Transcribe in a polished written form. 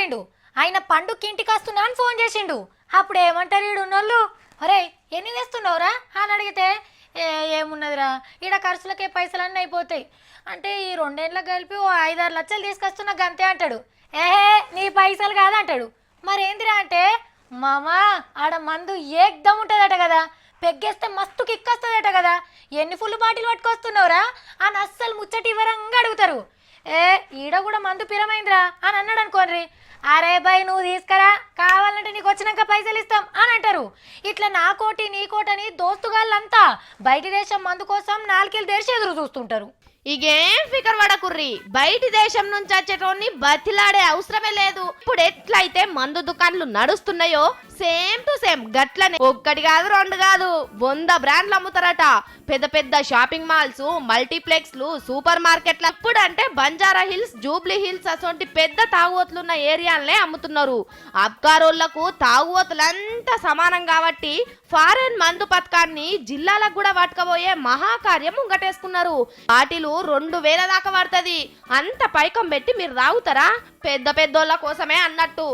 పోయిండు. ఆయన పండుగకి ఇంటికి వస్తున్నా అని ఫోన్ చేసిండు. అప్పుడు ఏమంటారు ఈడున్నోళ్ళు, అరే ఎన్ని తెస్తున్నావురా అని అడిగితే ఏమున్నదిరా ఈడ ఖర్చులకే పైసలన్నీ అయిపోతాయి అంటే ఈ 2 ఏళ్ళకి కలిపి ఓ 5-6 లక్షలు తీసుకొస్తున్నా గంతే అంటాడు. ఏహే నీ పైసలు కాదంటాడు. మరేందిరా అంటే మామా ఆడ మందు ఏకదమ్ ఉంటుందట కదా, పెగ్గేస్తే మస్తు కిక్కొస్తుందట కదా, ఎన్ని ఫుల్ బాటిల్ పట్టుకొస్తున్నావురా అని అస్సలు ముచ్చటి వివరంగా అడుగుతారు. ఈడ కూడా మందు పిరమైందిరా అని అన్నాడు అనుకోండి, అరే బాయ్ నువ్వు తీసుకురా కావాలంటే నీకు వచ్చినాక పైసలు ఇస్తాం అని అంటారు. ఇట్లా నా కోటి నీ కోటని దోస్తుగాళ్ళంతా బయట దేశం మందు కోసం 4 ఏళ్ళు తెరిచి ఎదురు చూస్తుంటారు. ఇగేం ఫికర్ పడకుర్రి, బయటి దేశం నుంచి వచ్చేటోన్ని బతిలాడే అవసరమే లేదు. ఇప్పుడు ఎట్లయితే మందు దుకాన్లు నడుస్తున్నాయో సేమ్ టు సేమ్ గట్లనే 1 కాదు 2 కాదు 100 బ్రాండ్లు అమ్ముతారట. పెద్ద పెద్ద షాపింగ్ మాల్స్, మల్టీప్లెక్స్లు, సూపర్ మార్కెట్లు ఇప్పుడు అంటే బంజారా హిల్స్, జూబ్లీ హిల్స్ అసొంటి పెద్ద తాగుబోతులున్న ఏరియాలనే అమ్ముతున్నారు. అబ్కారోళ్లకు తాగుబోతులంతా సమానం కాబట్టి ఫారెన్ మందు పథకాన్ని జిల్లాలకు కూడా పట్టుకపోయే మహాకార్యం ముంగటేసుకున్నారు. బాటిలు 2000 దాకా పడుతుంది. అంత పైకం పెట్టి మీరు తాగుతారా? పెద్దోళ్ళ కోసమే అన్నట్టు.